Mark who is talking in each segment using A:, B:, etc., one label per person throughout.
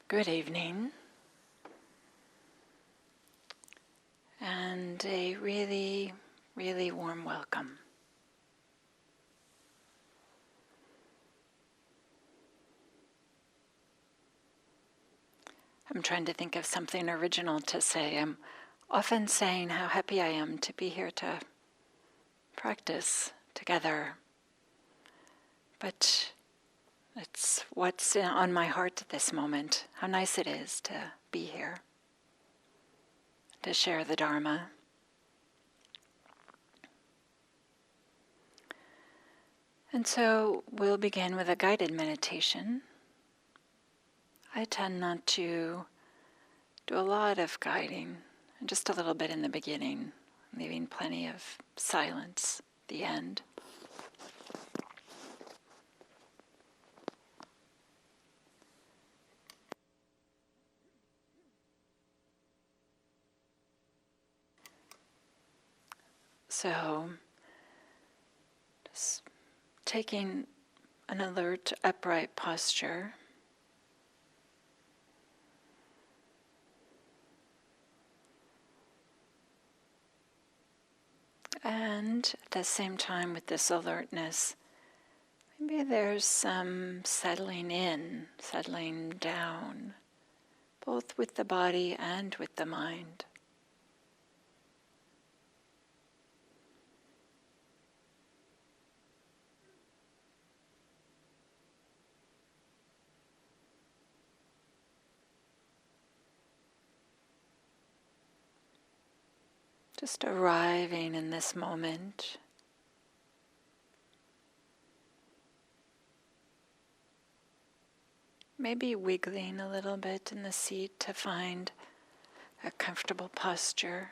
A: Good evening, and a really, really warm welcome. I'm trying to think of something original to say. I'm often saying how happy I am to be here to practice together, but it's what's on my heart at this moment. How nice it is to be here, to share the Dharma. And so we'll begin with a guided meditation. I tend not to do a lot of guiding, just a little bit in the beginning, leaving plenty of silence at the end. So, just taking an alert, upright posture. And at the same time with this alertness, maybe there's some settling in, settling down, both with the body and with the mind. Just arriving in this moment. Maybe wiggling a little bit in the seat to find a comfortable posture.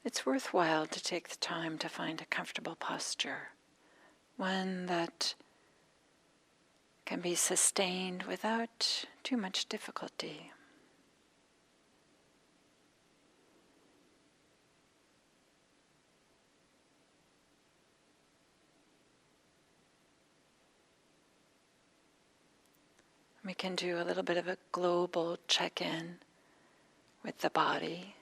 A: It's worthwhile to take the time to find a comfortable posture, one that can be sustained without too much difficulty. We can do a little bit of a global check-in with the body.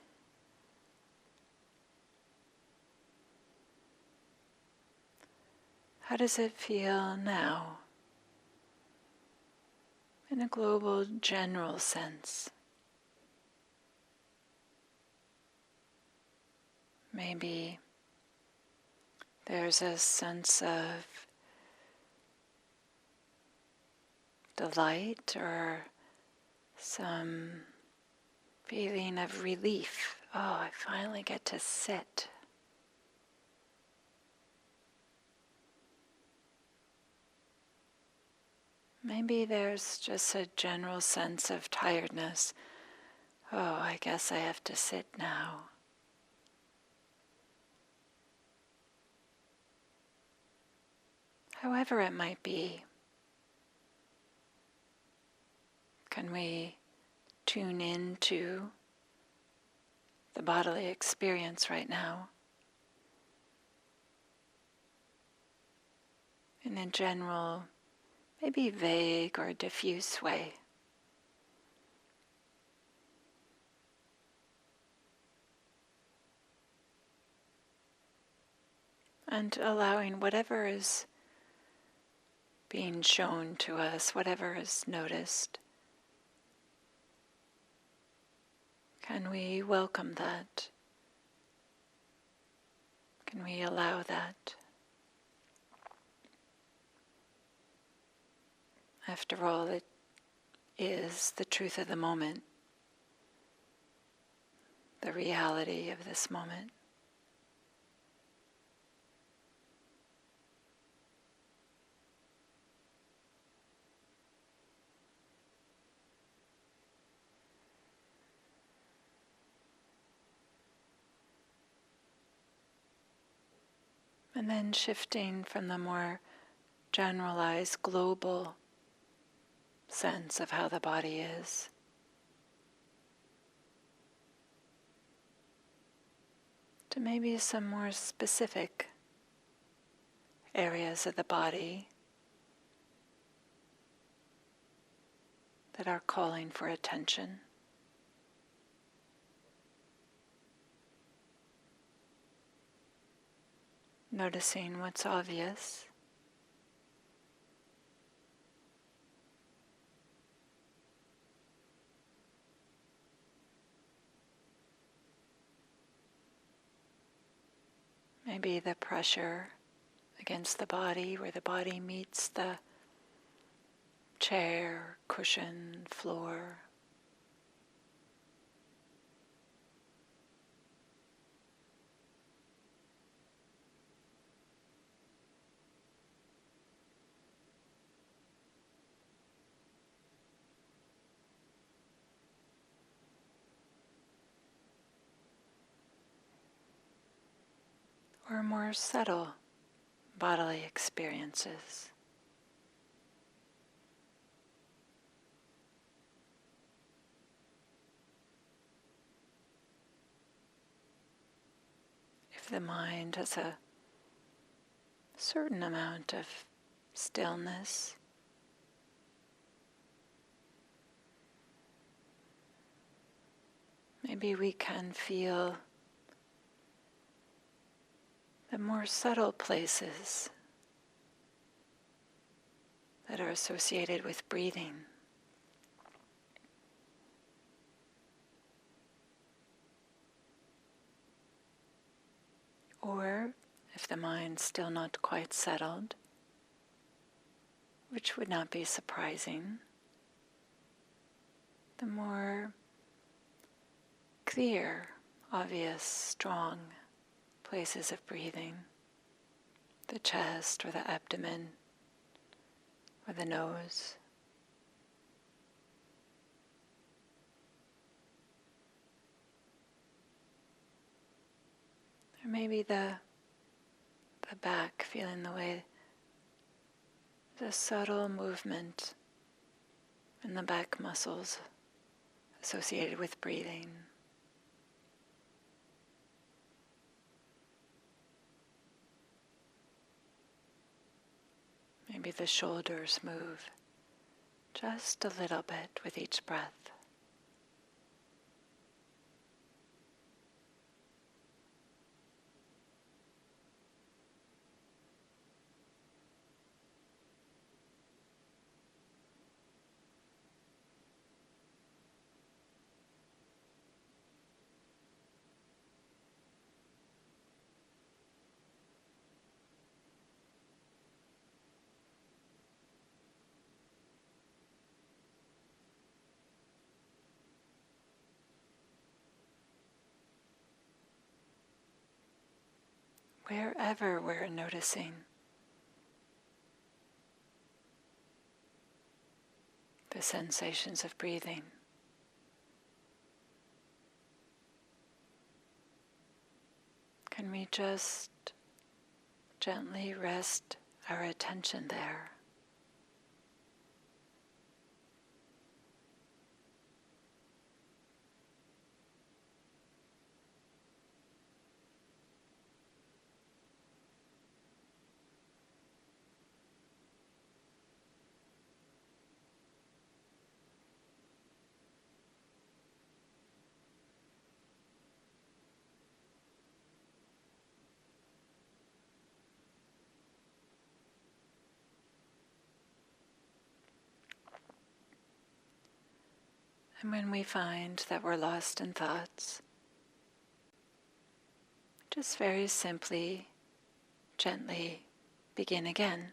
A: How does it feel now? In a global, general sense. Maybe there's a sense of delight or some feeling of relief. Oh, I finally get to sit. Maybe there's just a general sense of tiredness. Oh, I guess I have to sit now. However it might be, can we tune into the bodily experience right now in a general, maybe vague or diffuse way? And allowing whatever is being shown to us, whatever is noticed, can we welcome that? Can we allow that? After all, it is the truth of the moment, the reality of this moment. And then shifting from the more generalized global sense of how the body is to maybe some more specific areas of the body that are calling for attention. Noticing what's obvious. Maybe the pressure against the body, where the body meets the chair, cushion, floor. Or more subtle bodily experiences. If the mind has a certain amount of stillness, maybe we can feel the more subtle places that are associated with breathing. Or, if the mind's still not quite settled, which would not be surprising, the more clear, obvious, strong places of breathing, the chest or the abdomen or the nose. Or maybe the back, feeling the way, the subtle movement in the back muscles associated with breathing. Maybe the shoulders move just a little bit with each breath. Wherever we're noticing the sensations of breathing, can we just gently rest our attention there? And when we find that we're lost in thoughts, just very simply, gently begin again.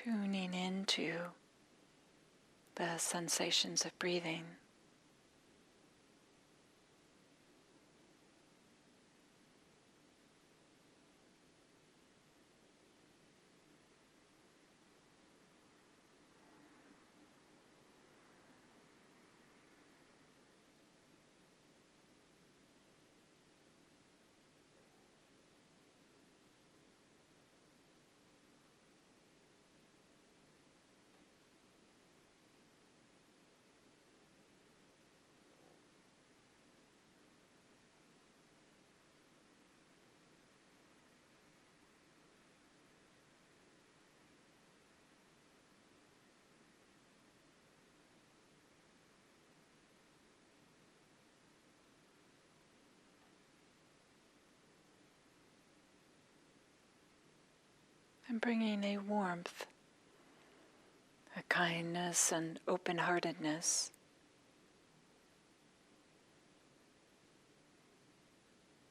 A: tuning into the sensations of breathing. And bringing a warmth, a kindness and open-heartedness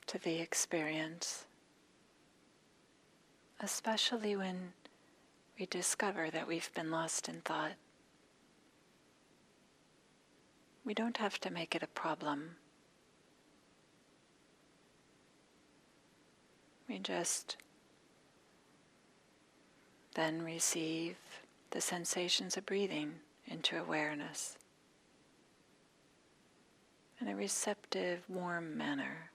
A: to the experience, especially when we discover that we've been lost in thought. We don't have to make it a problem. We just then receive the sensations of breathing into awareness in a receptive, warm manner.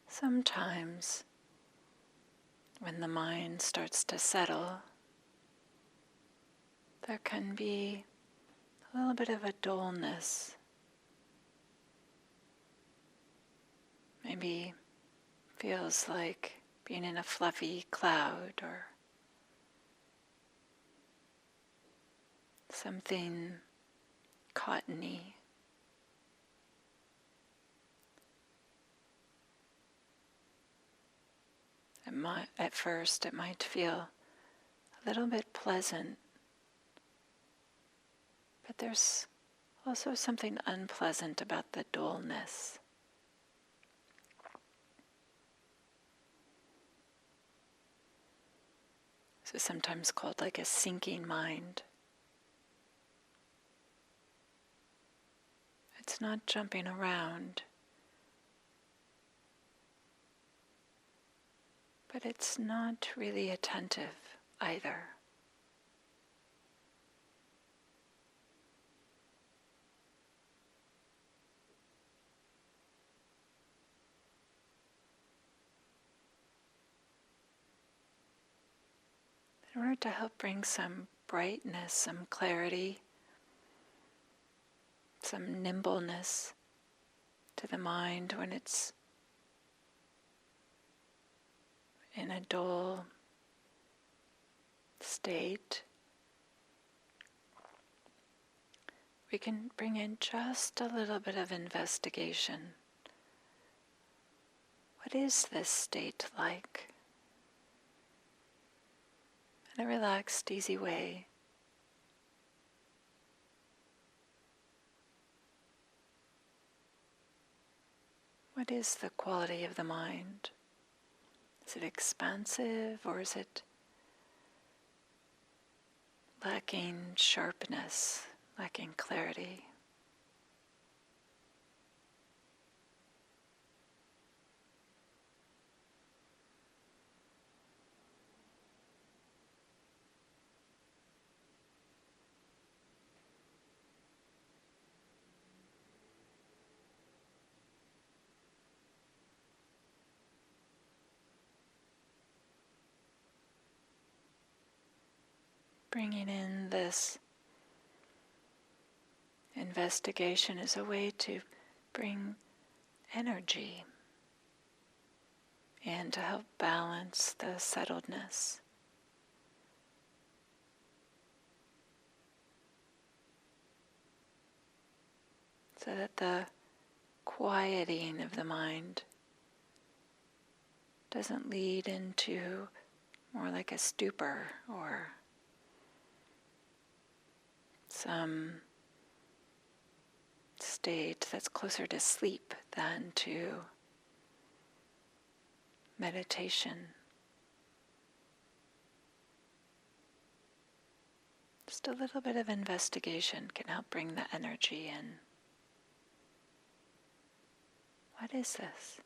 A: Sometimes, when the mind starts to settle, there can be a little bit of a dullness. Maybe feels like being in a fluffy cloud or something cottony. At first it might feel a little bit pleasant, but there's also something unpleasant about the dullness. So sometimes called like a sinking mind. It's not jumping around, but it's not really attentive either. In order to help bring some brightness, some clarity, some nimbleness to the mind when it's in a dull state, we can bring in just a little bit of investigation. What is this state like? In a relaxed, easy way. What is the quality of the mind? Is it expansive or is it lacking sharpness, lacking clarity? bringing in this investigation as a way to bring energy and to help balance the settledness. So that the quieting of the mind doesn't lead into more like a stupor or some state that's closer to sleep than to meditation. Just a little bit of investigation can help bring the energy in. What is this?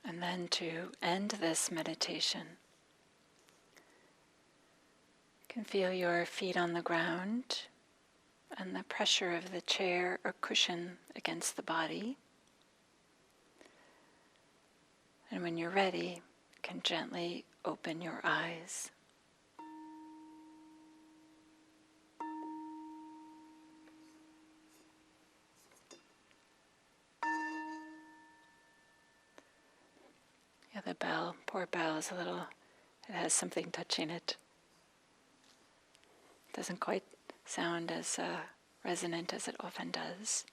A: And then to end this meditation, you can feel your feet on the ground and the pressure of the chair or cushion against the body. And when you're ready, you can gently open your eyes. Yeah, the bell, poor bell is it has something touching it. Doesn't quite sound as resonant as it often does.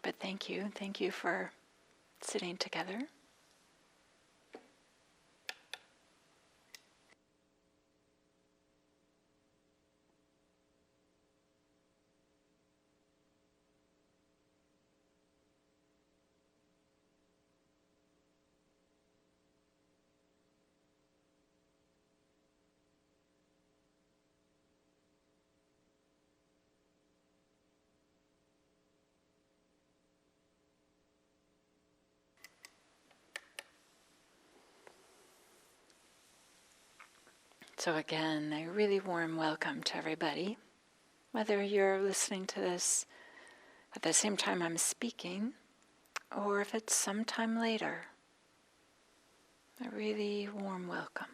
A: But thank you for sitting together. So again, a really warm welcome to everybody. Whether you're listening to this at the same time I'm speaking, or if it's sometime later, a really warm welcome.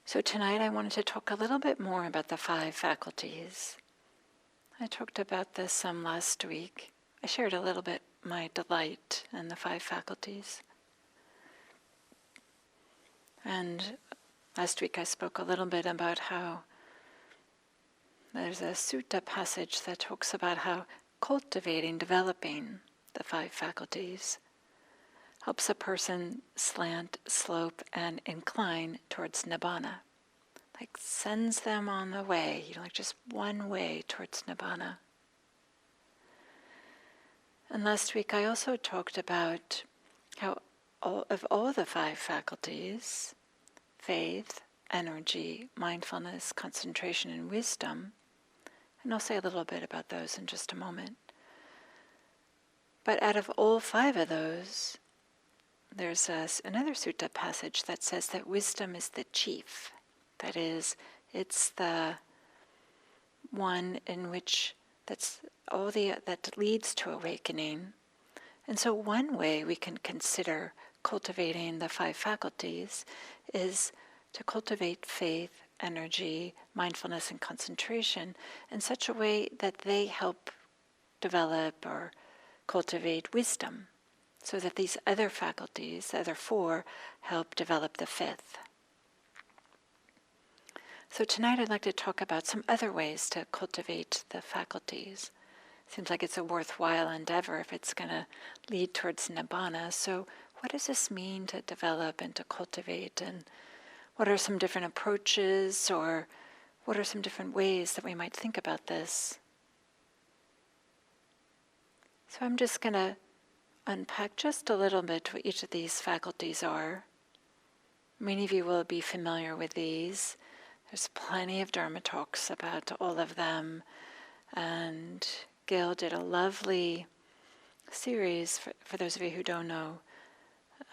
A: So tonight I wanted to talk a little bit more about the 5 faculties. I talked about this some last week. I shared a little bit my delight in the 5 faculties. And last week I spoke a little bit about how there's a sutta passage that talks about how cultivating, developing the 5 faculties helps a person slant, slope, and incline towards nibbana. Like sends them on the way, like just one way towards nibbana. And last week I also talked about how of all the 5 faculties, faith, energy, mindfulness, concentration, and wisdom, and I'll say a little bit about those in just a moment. But out of all 5 of those, there's another sutta passage that says that wisdom is the chief. That is, it's the one in which that leads to awakening. And so one way we can consider cultivating the 5 faculties is to cultivate faith, energy, mindfulness, and concentration in such a way that they help develop or cultivate wisdom, so that these other faculties, the other 4, help develop the 5th. So tonight I'd like to talk about some other ways to cultivate the faculties. Seems like it's a worthwhile endeavor if it's going to lead towards nibbana. So what does this mean to develop and to cultivate? And what are some different approaches, or what are some different ways that we might think about this? So I'm just going to unpack just a little bit what each of these faculties are. Many of you will be familiar with these. There's plenty of Dharma talks about all of them. And Gil did a lovely series, for those of you who don't know,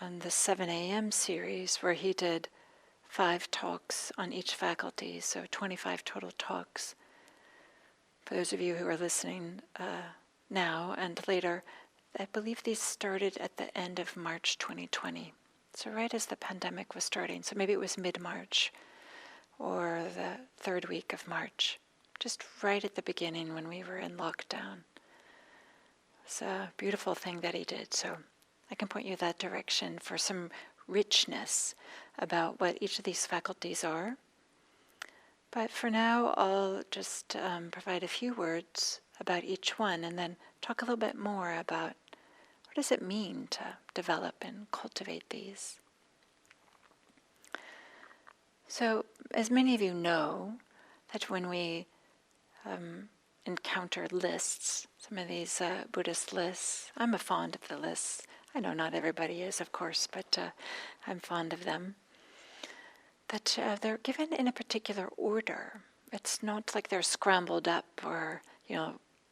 A: on the 7 a.m. series, where he did 5 talks on each faculty, so 25 total talks. For those of you who are listening now and later, I believe these started at the end of March 2020. So right as the pandemic was starting, so maybe it was mid-March or the 3rd week of March. Just right at the beginning when we were in lockdown. It's a beautiful thing that he did. So I can point you that direction for some richness about what each of these faculties are. But for now, I'll just provide a few words about each one and then talk a little bit more about what does it mean to develop and cultivate these. So, as many of you know, that when we encounter lists, some of these Buddhist lists, I'm fond of the lists. I know not everybody is, of course, but I'm fond of them. That they're given in a particular order. It's not like they're scrambled up or,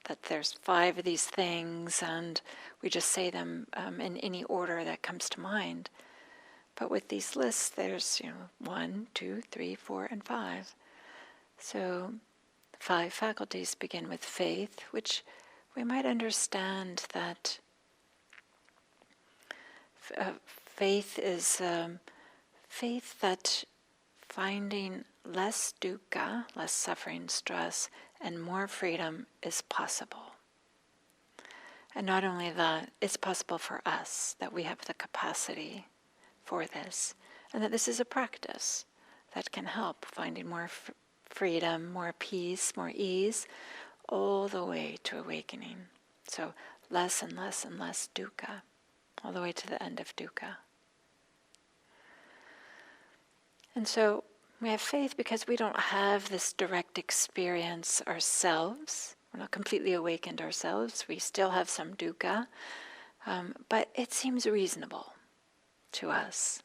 A: that there's 5 of these things, and we just say them in any order that comes to mind. But with these lists, there's 1, 2, 3, 4, and 5. So 5 faculties begin with faith, which we might understand that faith is faith that finding less dukkha, less suffering, stress, and more freedom is possible. And not only that, it's possible for us, that we have the capacity for this, and that this is a practice that can help finding more freedom, more peace, more ease, all the way to awakening. So less and less and less dukkha, all the way to the end of dukkha. And so we have faith because we don't have this direct experience ourselves. We're not completely awakened ourselves. We still have some dukkha, but it seems reasonable to us.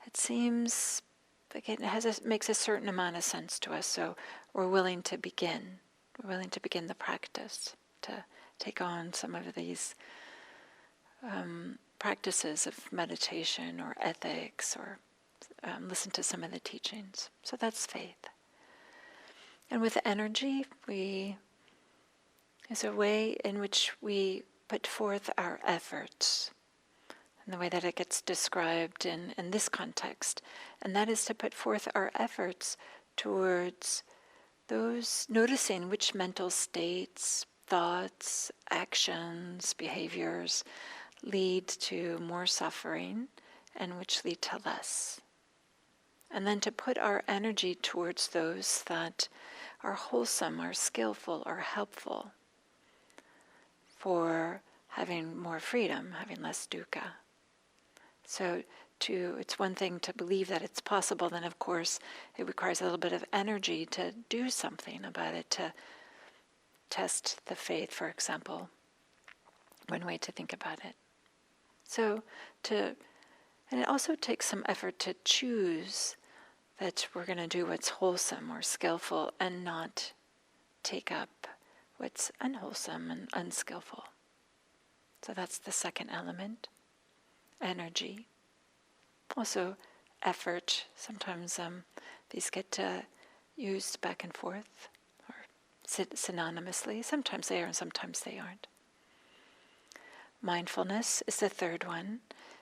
A: It seems like it makes a certain amount of sense to us, so we're willing to begin. We're willing to begin the practice, to take on some of these practices of meditation or ethics, or listen to some of the teachings. So that's faith. And with energy, is a way in which we put forth our efforts, and the way that it gets described in this context. And that is to put forth our efforts towards those, noticing which mental states, thoughts, actions, behaviors lead to more suffering and which lead to less. And then to put our energy towards those that are wholesome, are skillful, are helpful for having more freedom, having less dukkha. So it's one thing to believe that it's possible, then of course it requires a little bit of energy to do something about it, to test the faith, for example. One way to think about it. And it also takes some effort to choose that we're going to do what's wholesome or skillful and not take up what's unwholesome and unskillful. So that's the second element. Energy. Also effort. Sometimes these get used back and forth or synonymously. Sometimes they are and sometimes they aren't. Mindfulness is the third one.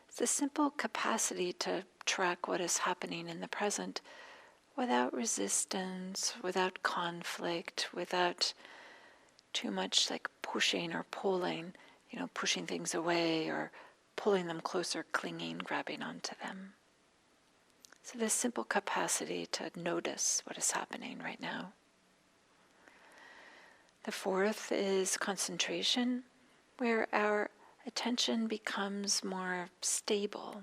A: It's a simple capacity to track what is happening in the present without resistance, without conflict, without too much like pushing or pulling, pushing things away or pulling them closer, clinging, grabbing onto them. So this simple capacity to notice what is happening right now. The fourth is concentration, where our attention becomes more stable,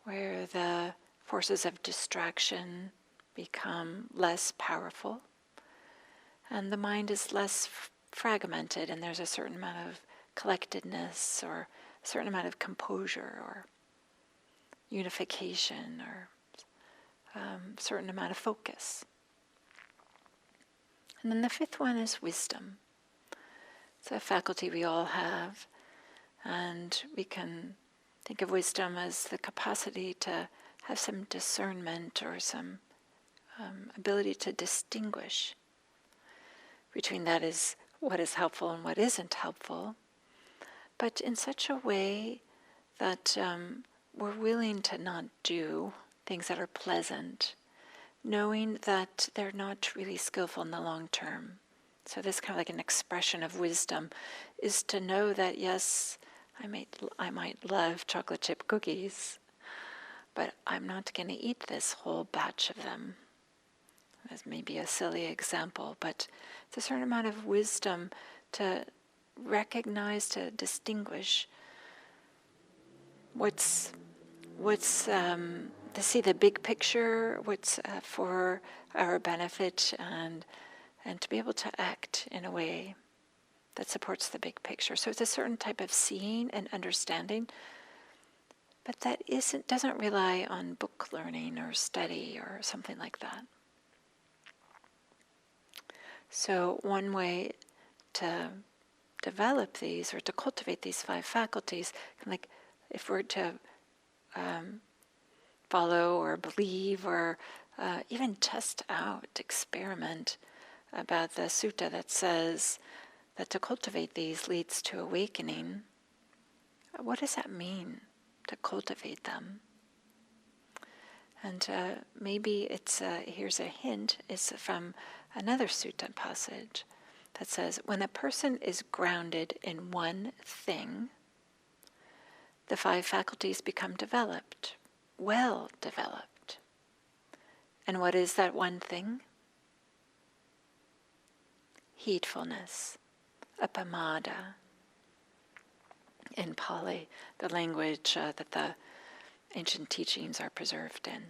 A: where the forces of distraction become less powerful, and the mind is less fragmented, and there's a certain amount of collectedness or a certain amount of composure or unification or a certain amount of focus. And then the fifth one is wisdom. It's a faculty we all have, and we can think of wisdom as the capacity to have some discernment or some ability to distinguish between that is what is helpful and what isn't helpful, but in such a way that we're willing to not do things that are pleasant, knowing that they're not really skillful in the long term. So this kind of like an expression of wisdom is to know that yes, I might love chocolate chip cookies, but I'm not going to eat this whole batch of them. That's maybe a silly example, but it's a certain amount of wisdom to recognize, to distinguish to see the big picture, what's for our benefit, and to be able to act in a way that supports the big picture. So it's a certain type of seeing and understanding, but that doesn't rely on book learning or study or something like that. So one way to develop these or to cultivate these 5 faculties, like if we're to follow or believe or even test out, experiment about the sutta that says that to cultivate these leads to awakening, what does that mean, to cultivate them? And maybe it's, here's a hint, it's from another sutta passage that says, when a person is grounded in one thing, the 5 faculties become developed, well developed. And what is that one thing? Heedfulness, apamada. In Pali, the language that the ancient teachings are preserved in.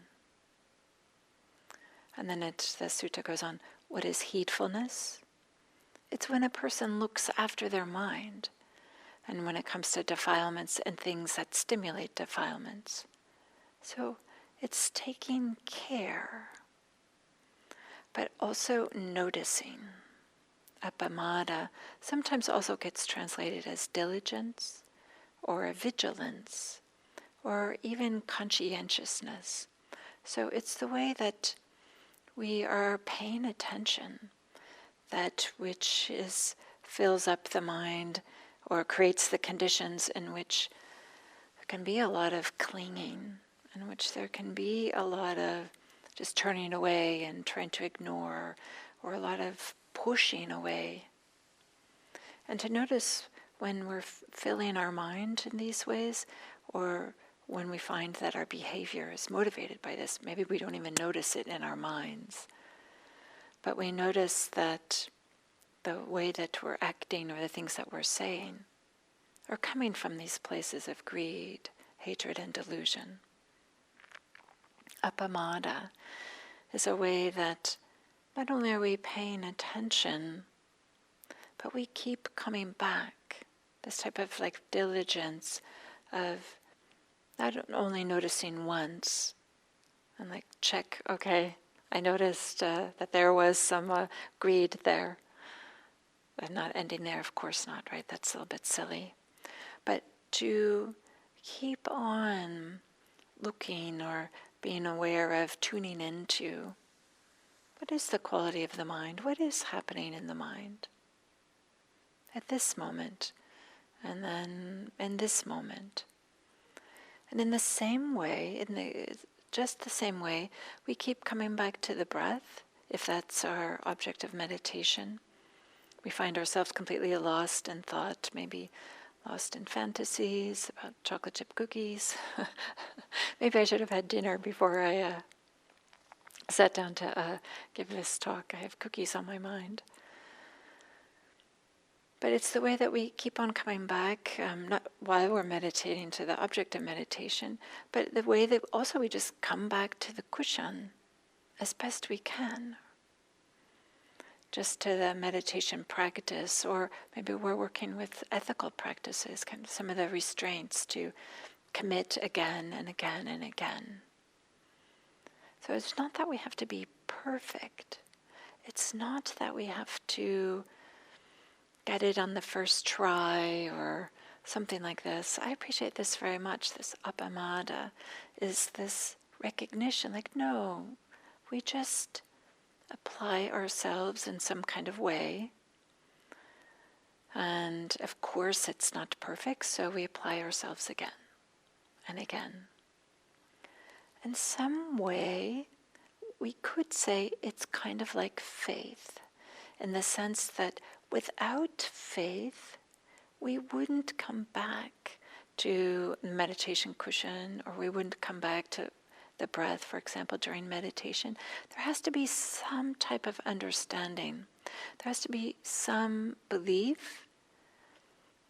A: And then the sutta goes on, what is heedfulness? It's when a person looks after their mind, and when it comes to defilements and things that stimulate defilements. So it's taking care, but also noticing. Apamada sometimes also gets translated as diligence, or a vigilance, or even conscientiousness. So it's the way that we are paying attention, that which fills up the mind or creates the conditions in which there can be a lot of clinging, in which there can be a lot of just turning away and trying to ignore, or a lot of pushing away. And to notice when we're filling our mind in these ways, or when we find that our behavior is motivated by this, maybe we don't even notice it in our minds, but we notice that the way that we're acting or the things that we're saying are coming from these places of greed, hatred, and delusion. Apamada is a way that not only are we paying attention, but we keep coming back. This type of like diligence of not only noticing once and like check, okay, I noticed that there was some greed there. I'm not ending there, of course not, right? That's a little bit silly. But to keep on looking or being aware of tuning into what is the quality of the mind? What is happening in the mind at this moment? And then in this moment. And in the same way, just the same way, we keep coming back to the breath, if that's our object of meditation. We find ourselves completely lost in thought, maybe lost in fantasies about chocolate chip cookies. Maybe I should have had dinner before I sat down to give this talk. I have cookies on my mind. But it's the way that we keep on coming back, not while we're meditating to the object of meditation, but the way that also we just come back to the cushion as best we can. Just to the meditation practice, or maybe we're working with ethical practices, kind of some of the restraints to commit again and again and again. So it's not that we have to be perfect. It's not that we have to get it on the first try or something like this. I appreciate this very much. This apamada is this recognition, like, no, we just apply ourselves in some kind of way. And of course it's not perfect, so we apply ourselves again and again. In some way, we could say it's kind of like faith, in the sense that without faith, we wouldn't come back to meditation cushion, or we wouldn't come back to the breath, for example, during meditation. There has to be some type of understanding. There has to be some belief.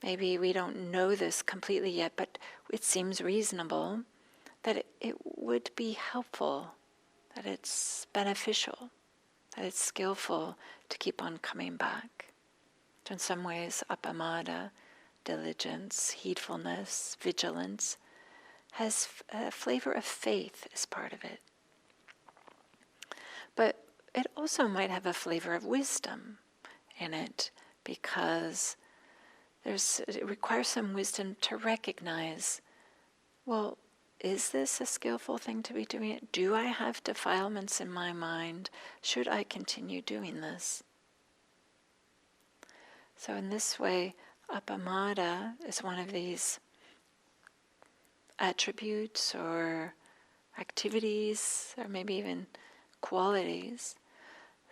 A: Maybe we don't know this completely yet, but it seems reasonable that it would be helpful, that it's beneficial, that it's skillful to keep on coming back. So in some ways, apamada, diligence, heedfulness, vigilance, has a flavor of faith as part of it. But it also might have a flavor of wisdom in it, because it requires some wisdom to recognize, well, is this a skillful thing to be doing? Do I have defilements in my mind? Should I continue doing this? So in this way, appamada is one of these attributes or activities, or maybe even qualities,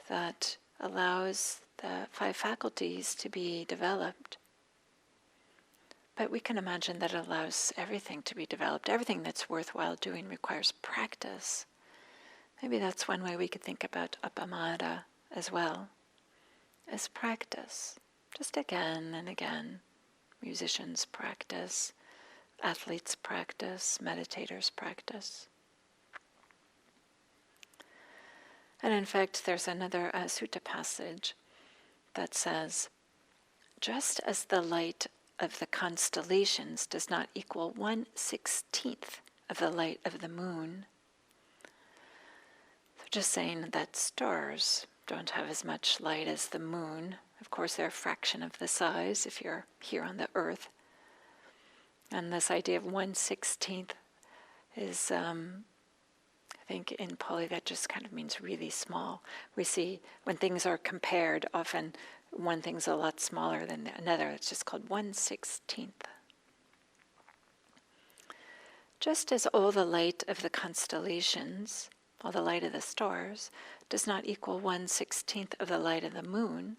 A: that allows the 5 faculties to be developed. But we can imagine that it allows everything to be developed. Everything that's worthwhile doing requires practice. Maybe that's one way we could think about appamada as well, as practice. Just again and again. Musicians practice, athletes practice, meditators practice. And in fact, there's another sutta passage that says, just as the light of the constellations does not equal 1/16 of the light of the moon. So just saying that stars don't have as much light as the moon. Of course, they're a fraction of the size if you're here on the earth. And this idea of 1/16 is, I think in Pali that just kind of means really small. We see when things are compared, often one thing's a lot smaller than another. It's just called 1/16. Just as all the light of the constellations, all the light of the stars, does not equal 1/16 of the light of the moon,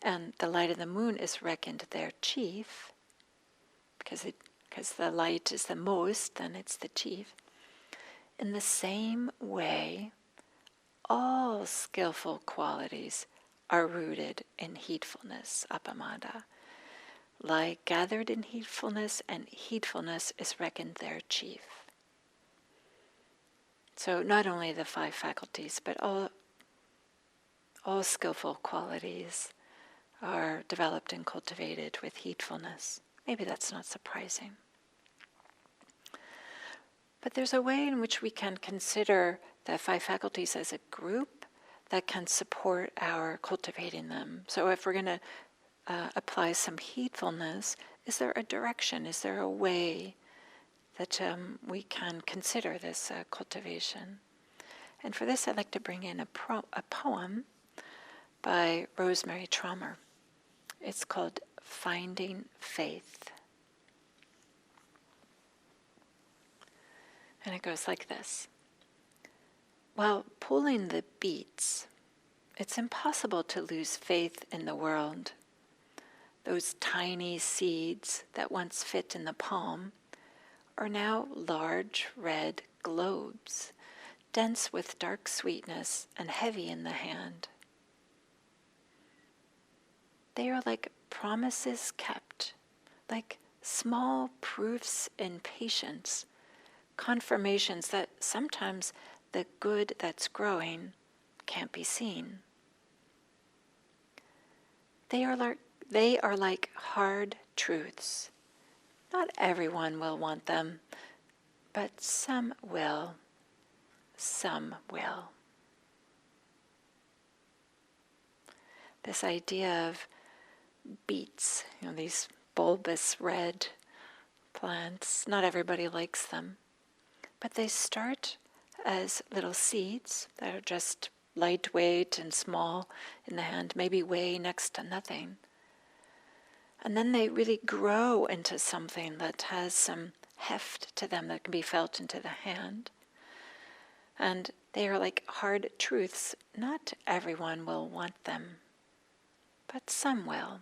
A: and the light of the moon is reckoned their chief, because the light is the most, then it's the chief. In the same way, all skillful qualities are rooted in heedfulness, appamada, lie gathered in heedfulness, and heedfulness is reckoned their chief. So not only the 5 faculties, but all skillful qualities are developed and cultivated with heedfulness. Maybe that's not surprising. But there's a way in which we can consider the 5 faculties as a group that can support our cultivating them. So if we're going to apply some heedfulness, is there a direction? Is there a way that we can consider this cultivation? And for this, I'd like to bring in a poem by Rosemary Traumer. It's called Finding Faith. And it goes like this. While pulling the beats, it's impossible to lose faith in the world. Those tiny seeds that once fit in the palm are now large red globes, dense with dark sweetness and heavy in the hand. They are like promises kept, like small proofs in patience, confirmations that sometimes the good that's growing can't be seen. They are like hard truths. Not everyone will want them, but some will. Some will. This idea of beets, these bulbous red plants, not everybody likes them, but they start as little seeds that are just lightweight and small in the hand, maybe weigh next to nothing. And then they really grow into something that has some heft to them that can be felt into the hand. And they are like hard truths. Not everyone will want them, but some will.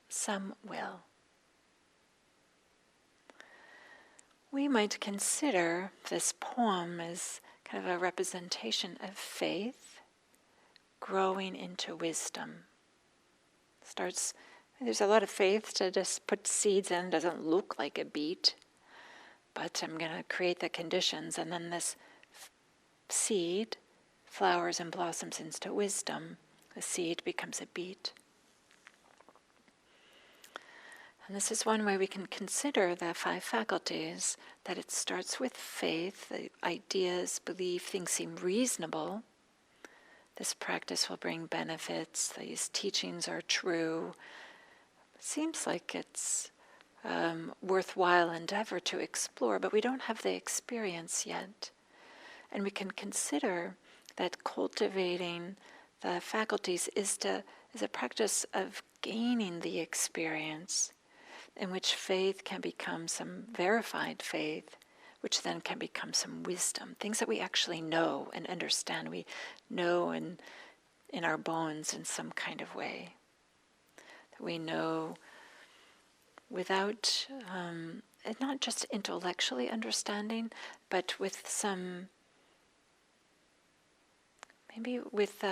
A: Some will. We might consider this poem as kind of a representation of faith growing into wisdom. There's a lot of faith to just put seeds in. It doesn't look like a beet, but I'm going to create the conditions, and then this seed flowers and blossoms into wisdom. The seed becomes a beet. And this is one way we can consider the 5 faculties, that it starts with faith, the ideas, belief, things seem reasonable. This practice will bring benefits, these teachings are true, seems like it's worthwhile endeavor to explore, but we don't have the experience yet. And we can consider that cultivating the faculties is a practice of gaining the experience, in which faith can become some verified faith, which then can become some wisdom, things that we actually know and understand. We know in our bones in some kind of way. That we know without, not just intellectually understanding, but with some, maybe with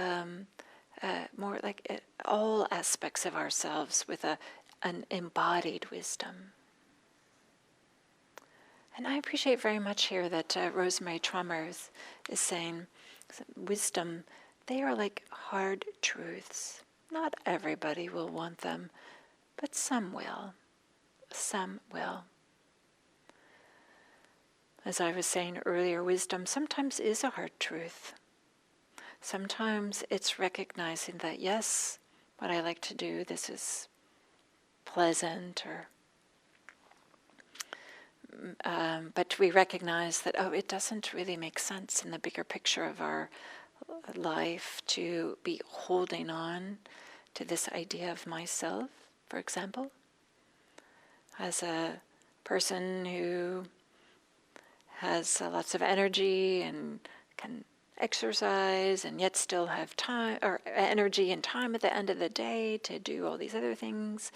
A: more like all aspects of ourselves, with an embodied wisdom. And I appreciate very much here that Rosemary Trommer is saying wisdom, they are like hard truths. Not everybody will want them, but some will. Some will. As I was saying earlier, wisdom sometimes is a hard truth. Sometimes it's recognizing that, yes, what I like to do, this is pleasant, or but we recognize that, it doesn't really make sense in the bigger picture of our life to be holding on to this idea of myself, for example. As a person who has lots of energy and can exercise and yet still have time or energy and time at the end of the day to do all these other things,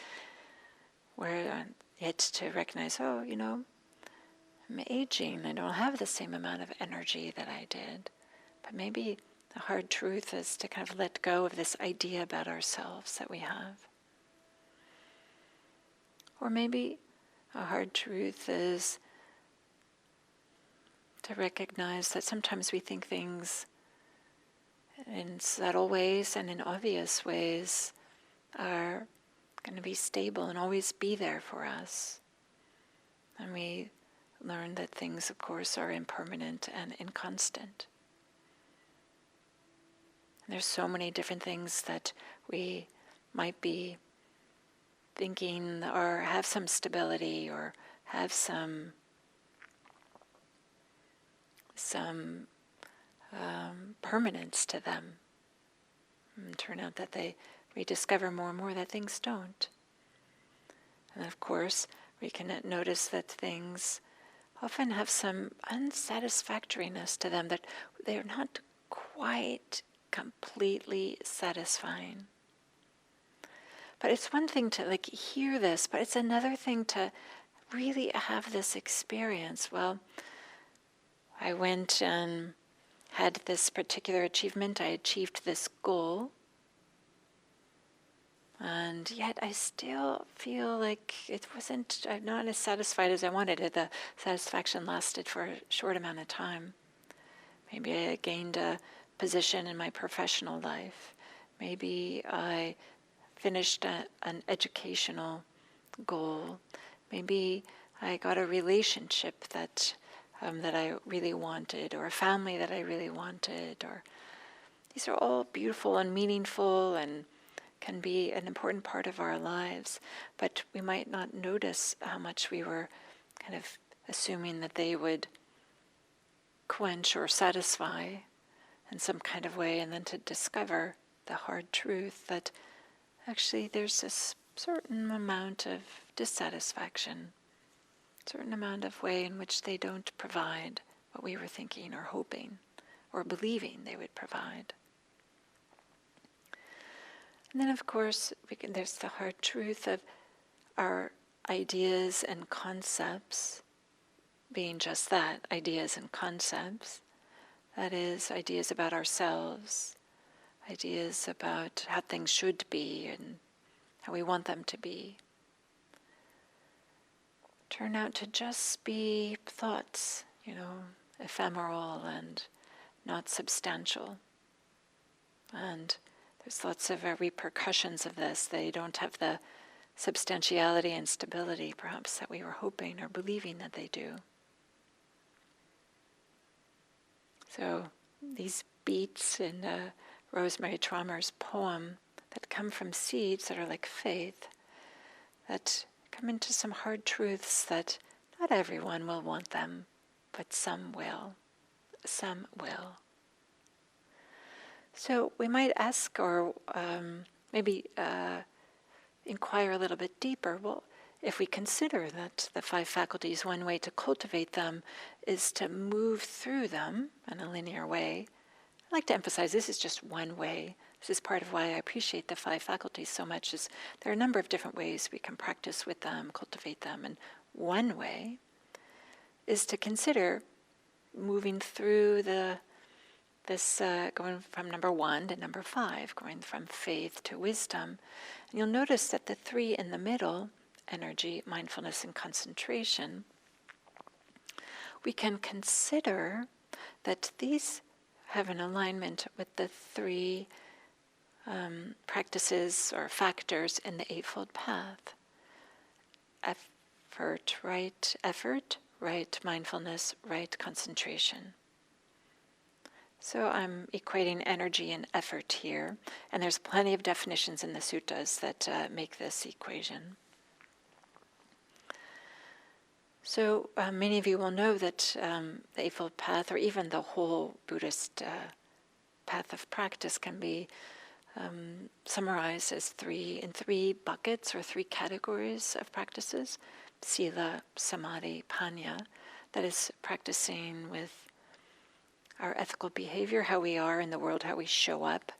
A: where yet to recognize, I'm aging, I don't have the same amount of energy that I did. But maybe the hard truth is to kind of let go of this idea about ourselves that we have. Or maybe a hard truth is to recognize that sometimes we think things in subtle ways and in obvious ways are going to be stable and always be there for us. And we learn that things, of course, are impermanent and inconstant. And there's so many different things that we might be thinking or have some stability or have some permanence to them. And turn out that we discover more and more that things don't. And of course, we can notice that things often have some unsatisfactoriness to them, that they're not quite completely satisfying. But it's one thing to hear this, but it's another thing to really have this experience. Well, I went and had this particular achievement. I achieved this goal. And yet I still feel like I'm not as satisfied as I wanted. The satisfaction lasted for a short amount of time. Maybe I gained a position in my professional life. Maybe I finished an educational goal. Maybe I got a relationship that I really wanted, or a family that I really wanted. Or these are all beautiful and meaningful and can be an important part of our lives, but we might not notice how much we were kind of assuming that they would quench or satisfy in some kind of way, and then to discover the hard truth that actually there's this certain amount of dissatisfaction, certain amount of way in which they don't provide what we were thinking or hoping or believing they would provide. And then, of course, there's the hard truth of our ideas and concepts being just that, ideas and concepts. That is, ideas about ourselves, ideas about how things should be and how we want them to be. Turn out to just be thoughts, ephemeral and not substantial. And there's lots of repercussions of this. They don't have the substantiality and stability, perhaps, that we were hoping or believing that they do. So these beats in Rosemary Trommer's poem that come from seeds that are like faith, that come into some hard truths that not everyone will want them, but some will. Some will. So we might ask, or maybe inquire a little bit deeper. Well, if we consider that the 5 faculties, one way to cultivate them is to move through them in a linear way. I like to emphasize this is just one way. This is part of why I appreciate the 5 faculties so much, is there are a number of different ways we can practice with them, cultivate them, and one way is to consider moving through this going from number 1 to number 5, going from faith to wisdom. And you'll notice that the 3 in the middle, energy, mindfulness, and concentration, we can consider that these have an alignment with the 3 practices or factors in the Eightfold Path. Effort, right mindfulness, right concentration. So I'm equating energy and effort here, and there's plenty of definitions in the suttas that make this equation. So many of you will know that the Eightfold Path, or even the whole Buddhist path of practice, can be summarized as 3 buckets or 3 categories of practices: sila, samadhi, panya. That is practicing with our ethical behavior, how we are in the world, how we show up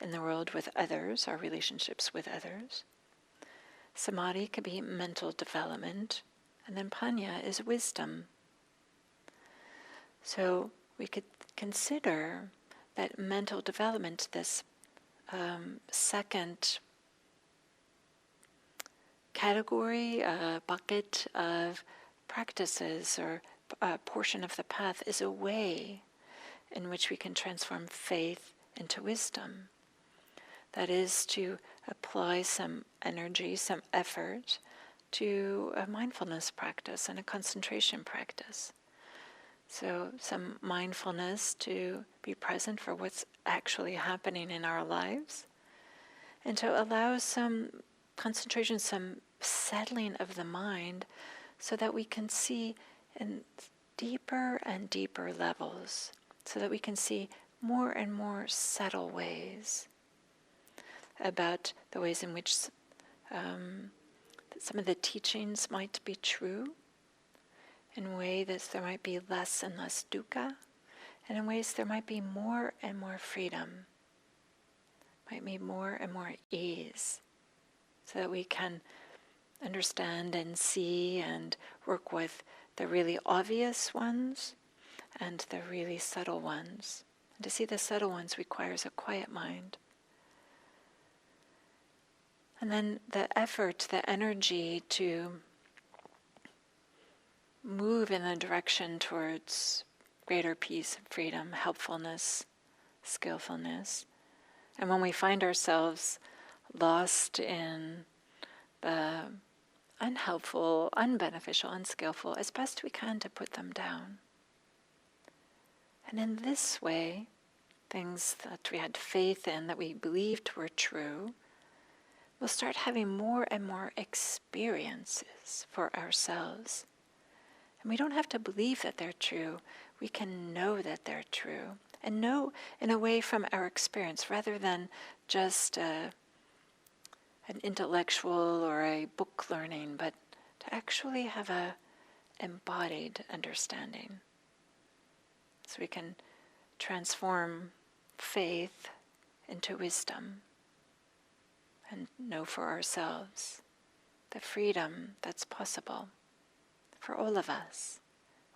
A: in the world with others, our relationships with others. Samadhi could be mental development, and then panya is wisdom. So we could consider that mental development, this second category, bucket of practices or a portion of the path, is a way in which we can transform faith into wisdom. That is to apply some energy, some effort to a mindfulness practice and a concentration practice. So some mindfulness to be present for what's actually happening in our lives, and to allow some concentration, some settling of the mind, so that we can see in deeper and deeper levels, so that we can see more and more subtle ways about the ways in which some of the teachings might be true, in ways that there might be less and less dukkha, and in ways there might be more and more freedom, might be more and more ease, so that we can understand and see and work with the really obvious ones and the really subtle ones. And to see the subtle ones requires a quiet mind. And then the effort, the energy to move in the direction towards greater peace, freedom, helpfulness, skillfulness. And when we find ourselves lost in the unhelpful, unbeneficial, unskillful, as best we can to put them down. And in this way, things that we had faith in, that we believed were true, we'll start having more and more experiences for ourselves. And we don't have to believe that they're true. We can know that they're true, and know in a way from our experience, rather than just an intellectual or a book learning, but to actually have a embodied understanding. So we can transform faith into wisdom and know for ourselves the freedom that's possible for all of us,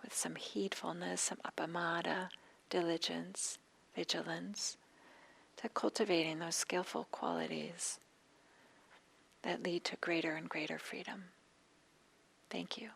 A: with some heedfulness, some appamada, diligence, vigilance, to cultivating those skillful qualities that lead to greater and greater freedom. Thank you.